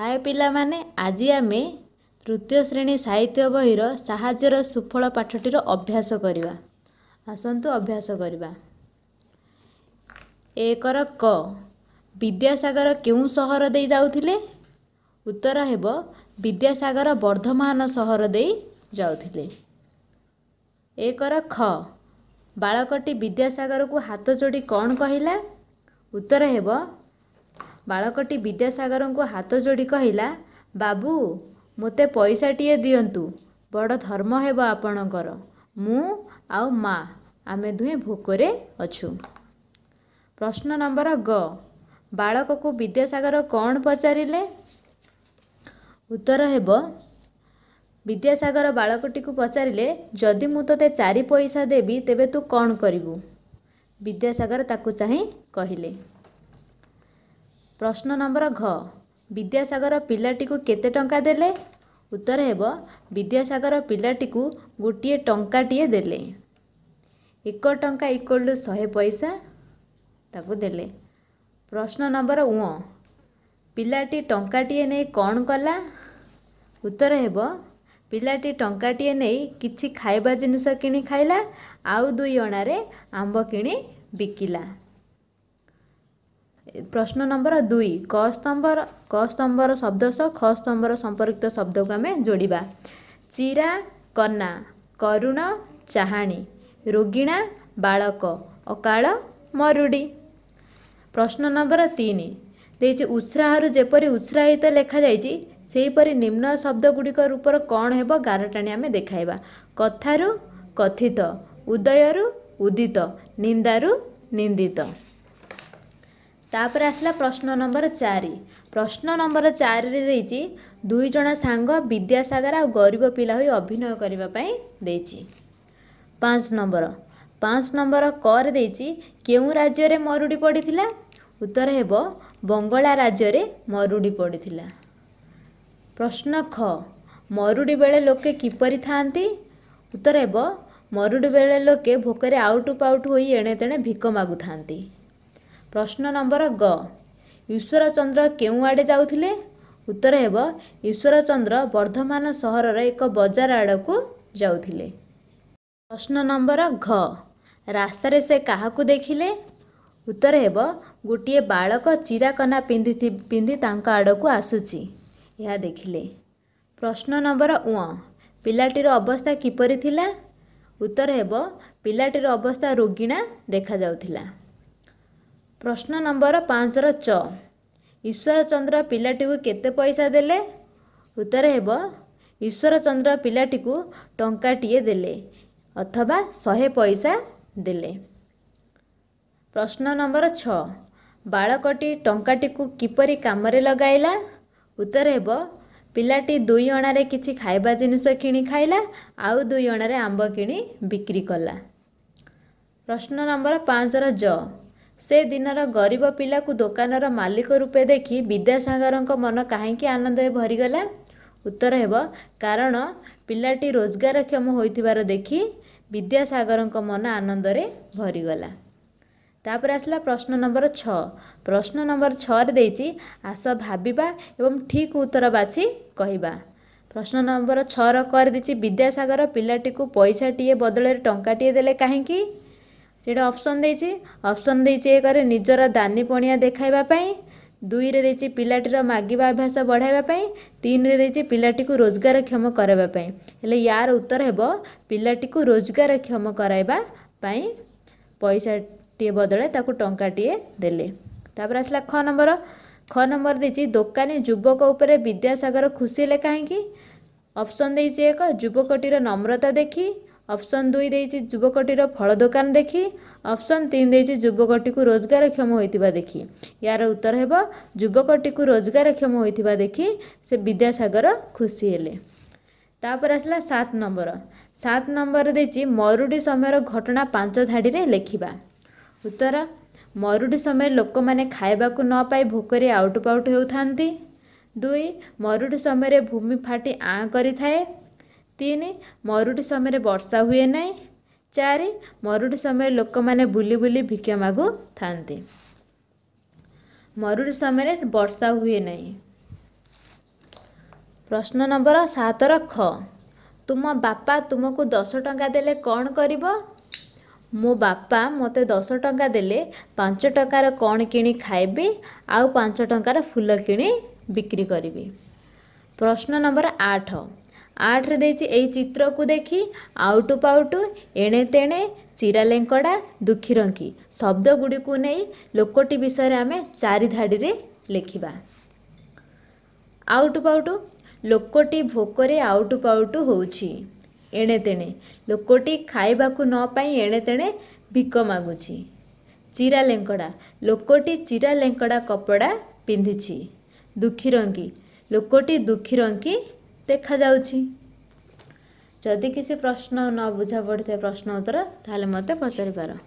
हाय पिलामाने आज आमे तृतीय श्रेणी साहित्य बहिर साहाज्यर सुफल पाठटीर अभ्यास करिबा। आसंतु अभ्यास करिबा। एकर क विद्यासागर केउं सहर दे जाउथिले? उत्तर हेबो विद्यासागर वर्धमान सहर दे जाउथिले। एकर ख बालकटी विद्यासागर को हाथ जोड़ी कौन कहिला? उत्तर हेबो बालकटी विद्यासागर को हाथ जोड़ी कहिला, बाबू मोते पैसाटिए दियंतु, बड़ धर्म हेबो आपणकर, मु आउ मा आमे दुहे भोकरे अछु। प्रश्न नंबर ग बालक को विद्यासागर कौन पचारिले? उत्तर हेबो विद्यासागर बालकटी को पचारिले, जदि मु तोते 4 पैसा देबी तेबे तू कौन करिबू? विद्यासागर ताकू चाहि कहिले। प्रश्न नंबर घ विद्यासागर पिलाटी को केते टंका देले? उत्तर हेबो विद्यासागर पिलाटी को गोटे टंकाटिए देले। 1 टंका इक्वल टू 100 पैसा ताकू देले। प्रश्न नंबर उ पिलाटी टंकाटिए नहीं कौन कला? उत्तर हेबो पिलाटी टंकाटिए नहीं किछि खाइबा जिनिस किणी खाइला, आउ 2 अणारे आंब किणी बिकिला। प्रश्न नंबर 2 क स्तंभर शब्द सह ख स्तंभर संपर्कित शब्द को आमे जोड़िबा। चिरा कन्ना, करुण चाहाणी, रोगिणा बालक, अकाल मरुड़ी। प्रश्न नंबर 3 देछि उत्साहरु जेपरि उत्साहित लेखा जाइछि सेहीपरि निम्न शब्द गुड़िक रूपर कौन हेबो गारटाणी आमे देखाइबा। कथारु कथित, उदयरु उदित, निंदारु निंदित। तापर आसला प्रश्न नंबर 4। प्रश्न नंबर 4 रे देछि 2 जण सांग विद्यासागर आ गरीब पिला होई अभिनय करिबा पई देछि। 5 नंबर क रे देछि केउ राज्य रे मरुड़ी पड़िथिला? उत्तर हेबो बंगला राज्य रे मरुड़ी पड़िथिला। प्रश्न ख मरुड़ी बेले लोके किपरि थांती? उत्तर हेबो मरुड़ी बेले लोके भोकरे आउटु पाउटु होई एणे तेणे भिक मागु थांती। प्रश्न नंबर ग ईश्वर चंद्र केउ आड़े जाउथिले? उत्तर हेबो ईश्वर चंद्र वर्धमान सहर रे एक बजार आड़ को जाउथिले। प्रश्न नंबर घ रास्ता रे से काहाकू देखिले? उत्तर हेबो गोटे बालक चिरा कना पिंधि तांका आड़ को आसुची यह देखिले। प्रश्न नंबर उ पिलाटीर अवस्था किपरि थिला? उत्तर हेबो पिलाटीर अवस्था रोगिणा देखा जाउथिला। प्रश्न नंबर 5 र च ईश्वर चंद्र पिलाटी को केते पैसा देले? उत्तर हेबो ईश्वर चंद्र पिलाटी को टंकाटिए देले अथवा 100 पैसा देले। प्रश्न नंबर 6 बालकटी टंकाटी को किपरि कामरे लगाइला? उत्तर हेबो पिलाटी 2 अणारे किछि खाइबा जिनिस किणी खाइला, आउ 2 अणारे आंब किणी बिक्री कला। प्रश्न नंबर 5 र ज से दिनर गरीब पिला को दुकानर मालिक रूपे देखी विद्यासागर मन कहीं आनंद भरीगला? उत्तर हेबो कारण पिलाटी रोजगारक्षम होइथिबार देखी विद्यासागर मन आनंद रे भरीगला। तापर आसला प्रश्न नंबर 6। प्रश्न नंबर 6 रे देछि आस भाबिबा एवं ठीक उत्तर बाछि कहिबा। प्रश्न नंबर 6 र कर देछि विद्यासागर पिलाटी को पैसाटिए बदले टंकाटिए देले काहेकि? सेटा ऑप्शन देछि। ऑप्शन देछि एकरे निजर दानी पणिया देखाइबा पई, 2 रे देछि पिलाटीर मागिबा अभ्यास बढ़ाइबा पई, 3 रे देछि पिलाटी को रोजगारक्षम कराइबा पई। हेले यार उत्तर हेबो पिलाटी को रोजगारक्षम कराइबा पई पैसाटिए बदले ताकू टंकाटिए देले। तापर आसला ख नंबर देछि दोकानी युवक उपरे विद्यासागर खुशी ले काहेकि? ऑप्शन देछि 1 युवकटीर नम्रता देखी, ऑप्शन 2 देछि युवकटीर फल दुकान देखी, ऑप्शन 3 देछि युवकटी को रोजगारक्षम होइतिबा देखी। यार उत्तर हेबो युवकटी को रोजगारक्षम होइतिबा देखी से विद्यासागर खुशी हेले। तापर आसला 7 नंबर देछि मरुड़ी समय घटना 5 धाड़ी रे लेखिबा। उत्तर मरुड़ी समय लोक माने खाइबा को न पाई भोकरे आउट पाउट हेउथांती। 2 मरुड़ी समय भूमि फाटी आ करि थाए। 3 मरुड़ी समय वर्षा हुए नहीं। 4 मरुड़ी समय लोक माने बुली बुली भिक्षा मागु थांती। मरुड़ी समय वर्षा हुए नहीं। प्रश्न नंबर 7 ख। तुम बापा तुमको 10 टंका देले कौन करिब? मो बापा मते 10 टंका देले 5 टंकार कौन किणी खाइबी आउ 5 टंकार फूल किणी बिक्री करिबी। प्रश्न नंबर 8 रे देछि एई चित्र को देखी आउटु पाउटु एणे तेणे चिरा लेंकड़ा दुखी रंकी शब्द गुडी को नहीं लोकटी विषय आमे 4 धाड़ी रे लिखिबा। आउटु पाउटु लोकटी भोकरे आउटु पाउटु होउछि। एणे तेणे लोकटी खाइबा को न पाई एणे तेणे भिक मागुछि। चिरा लेंकड़ा लोकटी चिरा लेंकड़ा कपड़ा पिंधिछि। दुखी रंगी लोकटी दुखी रंकी देखा जाउछि। जदि किसी प्रश्न न बुझा पड़े प्रश्न उत्तर ताले मते पचारि पार।